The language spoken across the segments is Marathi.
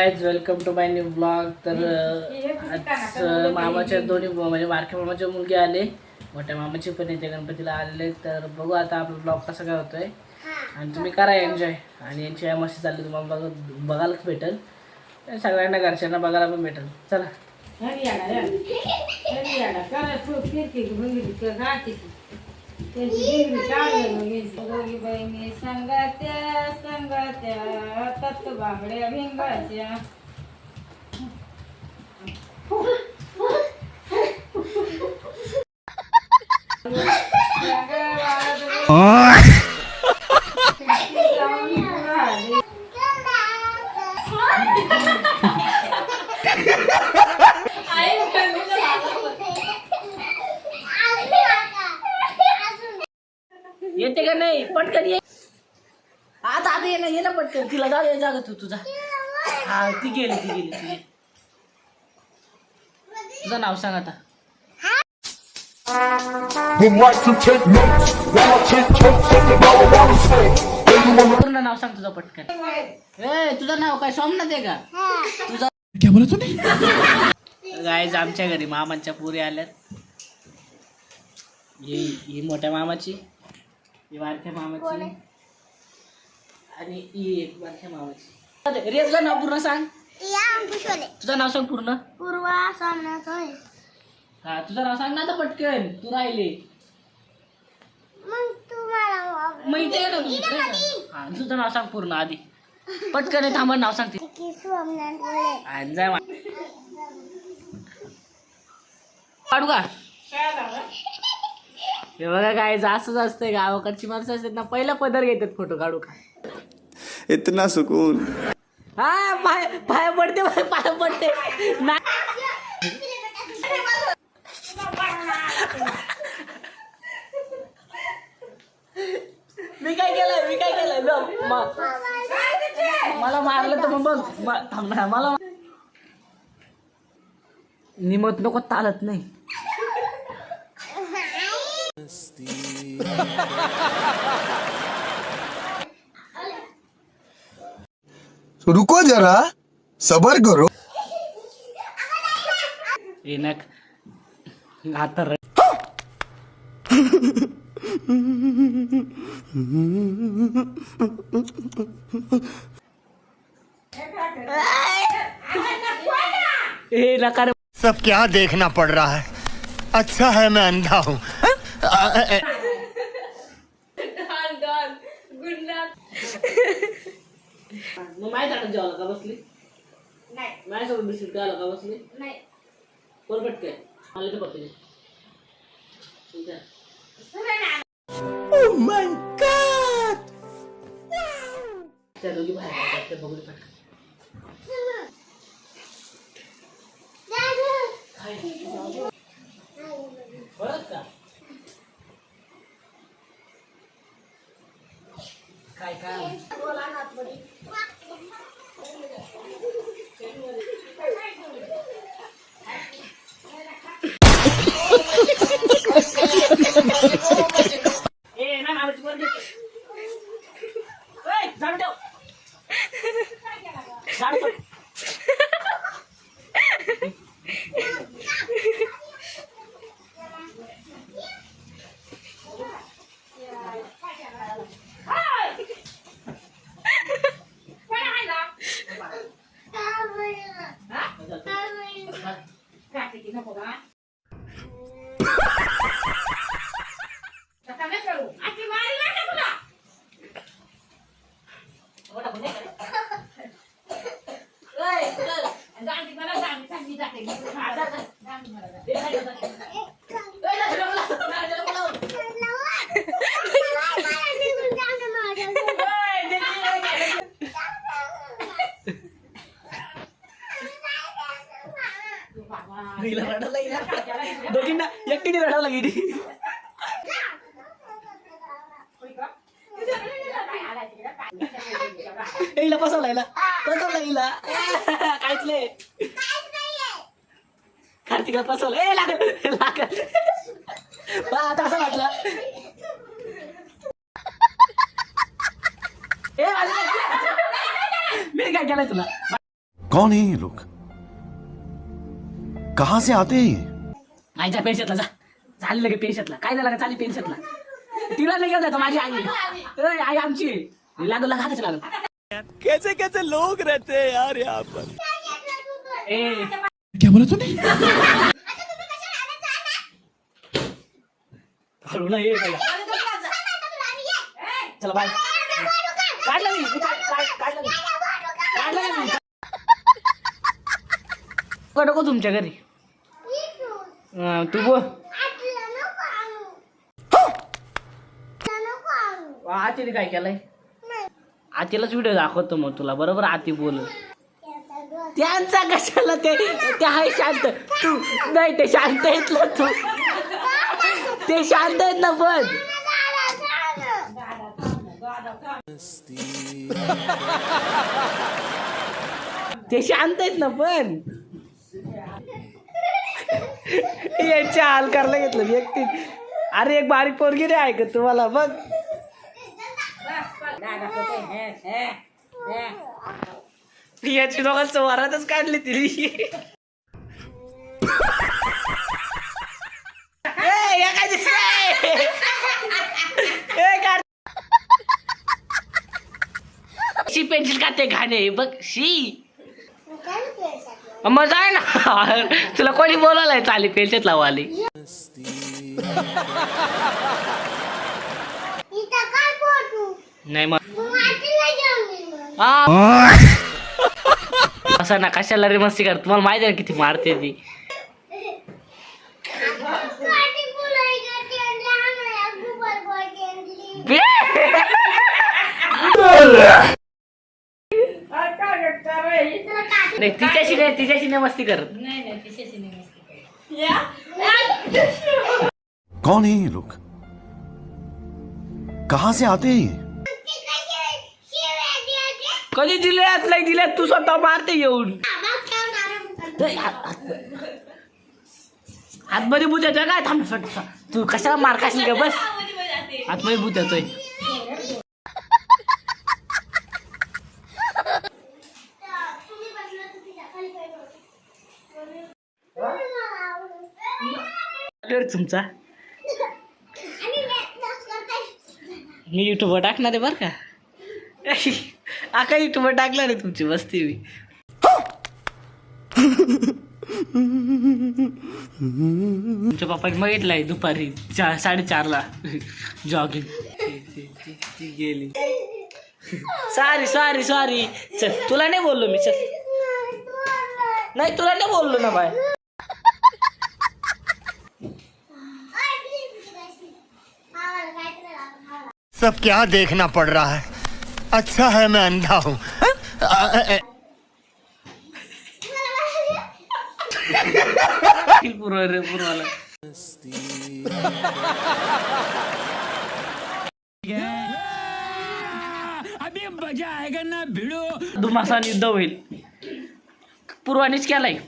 Guys, welcome to my new blog. तर आज मामाच्या दोन्ही म्हणजे बारक्या मामाच्या मुलगी आले, मोठ्या मामाची पण येते गणपतीला आलेले. तर बघू आता आपला ब्लॉग कसा काय होतोय आणि तुम्ही करा एन्जॉय. आणि यांची मस्ती चालली तुम्हाला बघायलाच भेटेल, सगळ्यांना घरच्यांना बघायला पण भेटेल. चला संगात्या संगात्या तत्व बांगड्या भिंगाच्या येते का नाही? पटकन ये आता आता ये ना पटकन. तिला जागा तू तुझा. हा ती गेली. तुझं नाव सांग आता. पूर्ण नाव सांग तुझं पटकन. तुझं नाव काय सोमनाथ आहे का? तुझा काय बोलत होती? गाईज, आमच्या घरी मामांच्या पुरी आल्यात. ही मोठ्या मामाची, ही बारक्या मामाची आणि ही एक बारक्या मामाची. रेसला नाव पूर्ण सांग. तुझं नाव सांग पूर्ण. पूर्वा सोमनाथ. हा तुझं नाव सांग ना आता पटकन. तू राहिले मग तुम्हाला माहिती आहे ना तुझं. हा तुझं नाव सांग पूर्ण आधी पटकन. थांबा नाव सांगते. सोमनाथ बोले. जाय काढू का? हे बघा काय असंच असतंय. गावाकडची माणसं असतात ना, पहिला पदर घेतात फोटो काढू का. इतना सुकून. हा पाय पडते ना. मी काय केलं मला मारलं तर मग बघ. थांब ना, मला निमत नको, चालत नाही. रुको जरा, सबर करो. येनक हातर नकार. सब क्या देखना पड़ रहा है? अच्छा है मैं अंधा हूँ. मग माहिती आता जेवायला का बसली? नाही माझ्यासोबत बिस्किट खायला का बसली? नाही. कोण पटके मला तर पटके. Oh my God! त्या दोघी बाहेर ते बघू पटकन. बरं का काय दोघींना एकटीने रडावं लागेल. हिला फसवला काहीच नाही. कार्तिकला फसवलं. लागल आता असं वाटलं. मी काय केलंय तुला? कौन है ये लोग? कहां से आते हैं ये? आईच्या पेन्शनला जा. झाली लगे पेन्शनला. काय झालं का चाली पेन्शनला? तिला नाही घेऊन जातो माझी आई. ए, आई आमची लागलं हातच लागलं. कैसे कैसे लोग रहते हैं यार यहाँ पर. ए क्या बोला तूने? हळू ना ये पहिला. चला बाय. काढलं मी काढलं मी. नको तुमच्या घरी. तू बोल. आतीने काय केलंय? आतीलाच व्हिडिओ दाखवतो मग तुला बरोबर. आती बोल. त्यांचा कशाला ते आहे शांत. तू नाही ते शांत आहेत ना. तू ते शांत आहेत ना पण. ते शांत आहेत ना पण. याच्या हाल करायला घेतलं व्यक्ती. अरे एक बारीक पोरगी नाही ऐकत तुम्हाला बघ. याची दोघांचं वरातच काढली तिने. शी पेन्सिल का ते घाणे बघ शी. मजा आहे ना. तुला कोणी बोलायला चाली पेन्सिल लावाली. नाही मग असं ना कशाला रे मस्ती कर. तुम्हाला माहिती आहे ना किती मारते ती. नाही तिच्याशी नाही मस्ती करत. कौन है ये लोग? कहां से आते हैं ये? कधी दिल्यात नाही दिल्यात तू स्वतः मारते येऊन. आतमध्ये भूत येतोय काय? थांब तू कशाला मार खाशील का? बस आतमध्ये भूत येतोय. तुमचा मी युट्यूबवर टाकणार आहे बरं का. आका युट्यूबवर टाकणार आहे तुमची मस्ती मी. तुमच्या पप्पाने बघितलंय दुपारी 4:30ला जॉगिंग गेली. सॉरी चल तुला नाही बोललो मी. चल नाही तुला नाही बोललो ना बाय. सब क्या देखना पड़ रहा है? अच्छा है मैं अंधा हूँ. पूर्वाला अभी मजा आएगा ना भिडो. धुमासान युद्ध होईल. पूर्वानीच केलाय.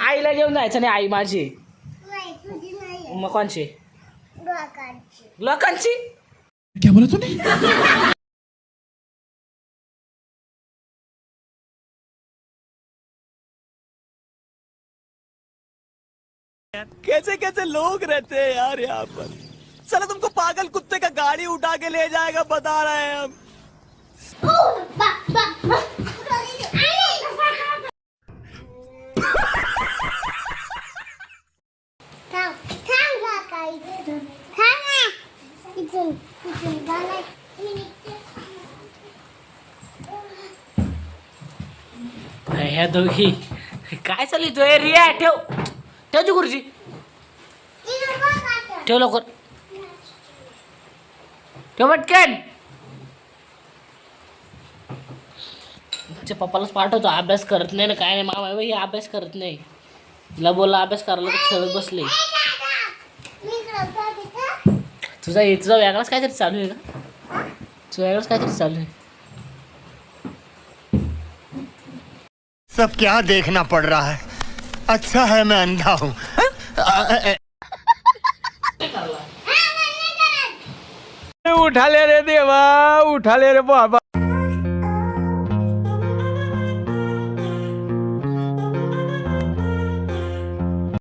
आईला घेऊन जायचं नाही. आई माझी. मग कोणची? लोकांची. क्या बोला तूने? कैसे कैसे लोग रहते हैं यार यहाँ पर. साला तुमको पागल कुत्ते का गाड़ी उठा के ले जाएगा बता रहे हैं हम. ह्या दोघी काय चालू तो रिया. ठेव ती खुर्ची. ठेव लवकर. ठेव पटकन. पप्पालाच पाठवतो. अभ्यास करत नाही ना काय नाही. मामा हे अभ्यास करत नाही. तिला बोलला अभ्यास करायला तर खेळत बसले. तुझा वेगळाच काहीतरी चालू आहे का? तुझा वेगळाच काहीतरी चालू आहे. सब क्या देखना पड़ रहा है? अच्छा है मैं अंधा हूँ. उठाले रे देवा उठाले रे बाबा